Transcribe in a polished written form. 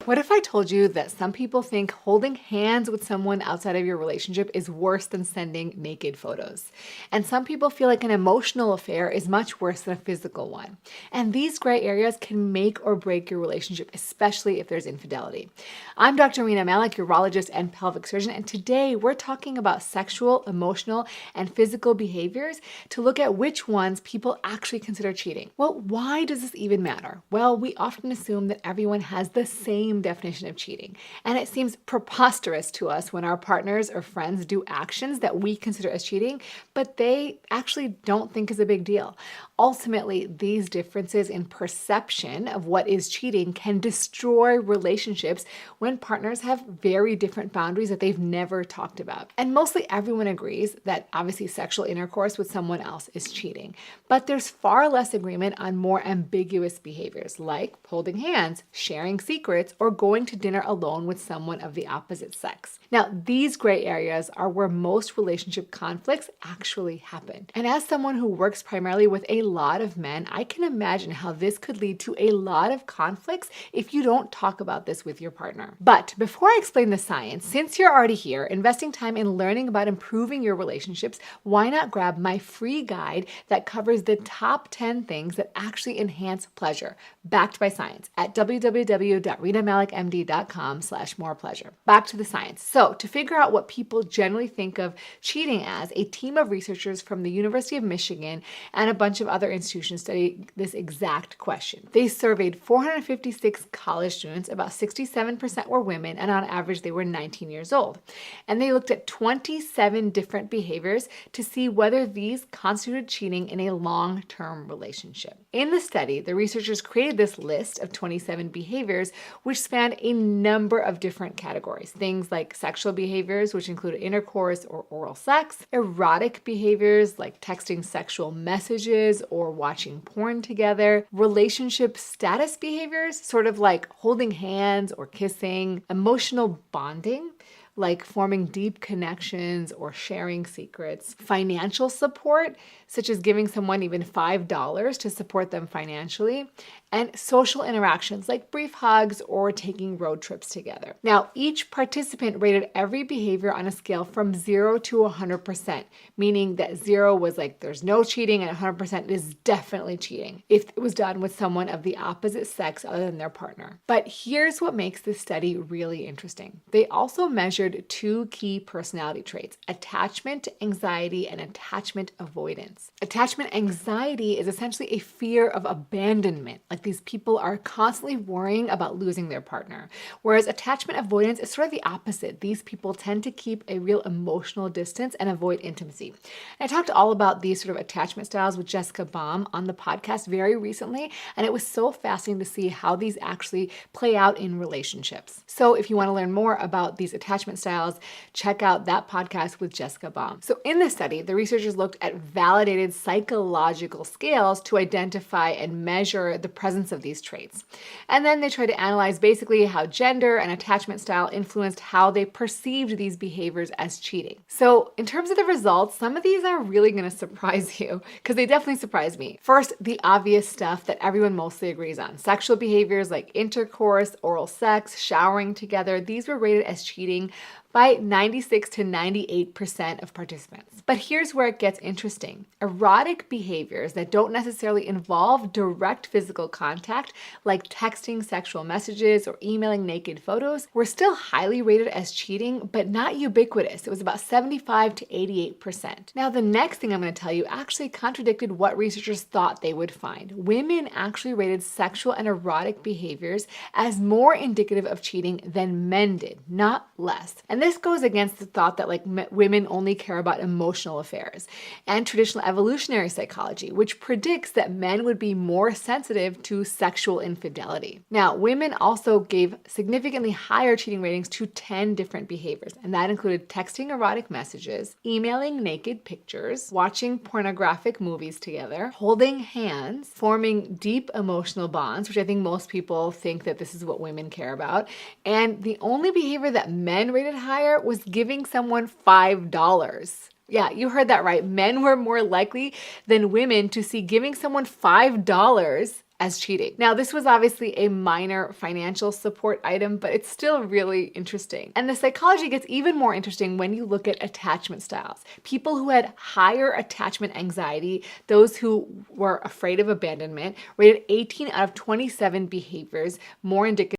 What if I told you that some people think holding hands with someone outside of your relationship is worse than sending naked photos? And some people feel like an emotional affair is much worse than a physical one. And these gray areas can make or break your relationship, especially if there's infidelity. I'm Dr. Rina Malik, urologist and pelvic surgeon, and today we're talking about sexual, emotional, and physical behaviors to look at which ones people actually consider cheating. Well, why does this even matter? Well, we often assume that everyone has the same definition of cheating. And it seems preposterous to us when our partners or friends do actions that we consider as cheating, but they actually don't think is a big deal. Ultimately, these differences in perception of what is cheating can destroy relationships when partners have very different boundaries that they've never talked about. And mostly everyone agrees that obviously sexual intercourse with someone else is cheating. But there's far less agreement on more ambiguous behaviors like holding hands, sharing secrets, or going to dinner alone with someone of the opposite sex. Now, these gray areas are where most relationship conflicts actually happen. And as someone who works primarily with a lot of men, I can imagine how this could lead to a lot of conflicts if you don't talk about this with your partner. But before I explain the science, since you're already here investing time in learning about improving your relationships, why not grab my free guide that covers the top 10 things that actually enhance pleasure, backed by science, at www.rinamalikmd.com/morepleasure. Back to the science. So to figure out what people generally think of cheating as, a team of researchers from the University of Michigan and a bunch of other institutions studied this exact question. They surveyed 456 college students, about 67% were women, and on average they were 19 years old. And they looked at 27 different behaviors to see whether these constituted cheating in a long-term relationship. In the study, the researchers created this list of 27 behaviors which spanned a number of different categories. Things like sexual behaviors, which include intercourse or oral sex, erotic behaviors like texting sexual messages or watching porn together, relationship status behaviors, sort of like holding hands or kissing, emotional bonding, like forming deep connections or sharing secrets, financial support, such as giving someone even $5 to support them financially, and social interactions like brief hugs or taking road trips together. Now, each participant rated every behavior on a scale from 0 to 100%, meaning that 0 was like there's no cheating and 100% is definitely cheating if it was done with someone of the opposite sex other than their partner. But here's what makes this study really interesting. They also measured two key personality traits: attachment anxiety and attachment avoidance. Attachment anxiety is essentially a fear of abandonment, like these people are constantly worrying about losing their partner. Whereas attachment avoidance is sort of the opposite. These people tend to keep a real emotional distance and avoid intimacy. And I talked all about these sort of attachment styles with Jessica Baum on the podcast very recently, and it was so fascinating to see how these actually play out in relationships. So if you want to learn more about these attachment styles, check out that podcast with Jessica Baum. So in this study, the researchers looked at validated psychological scales to identify and measure the presence of these traits. And then they tried to analyze basically how gender and attachment style influenced how they perceived these behaviors as cheating. So in terms of the results, some of these are really going to surprise you because they definitely surprised me. First, the obvious stuff that everyone mostly agrees on. Sexual behaviors like intercourse, oral sex, showering together, these were rated as cheating by 96 to 98% of participants. But here's where it gets interesting. Erotic behaviors that don't necessarily involve direct physical contact, like texting sexual messages or emailing naked photos, were still highly rated as cheating, but not ubiquitous. It was about 75 to 88%. Now, the next thing I'm going to tell you actually contradicted what researchers thought they would find. Women actually rated sexual and erotic behaviors as more indicative of cheating than men did, not less. And this goes against the thought that women only care about emotional affairs and traditional evolutionary psychology, which predicts that men would be more sensitive to sexual infidelity. Now, women also gave significantly higher cheating ratings to 10 different behaviors, and that included texting erotic messages, emailing naked pictures, watching pornographic movies together, holding hands, forming deep emotional bonds, which I think most people think that this is what women care about. And the only behavior that men rated higher was giving someone $5. Yeah, you heard that right. Men were more likely than women to see giving someone $5 as cheating. Now, this was obviously a minor financial support item, but it's still really interesting. And the psychology gets even more interesting when you look at attachment styles. People who had higher attachment anxiety, those who were afraid of abandonment, rated 18 out of 27 behaviors more indicative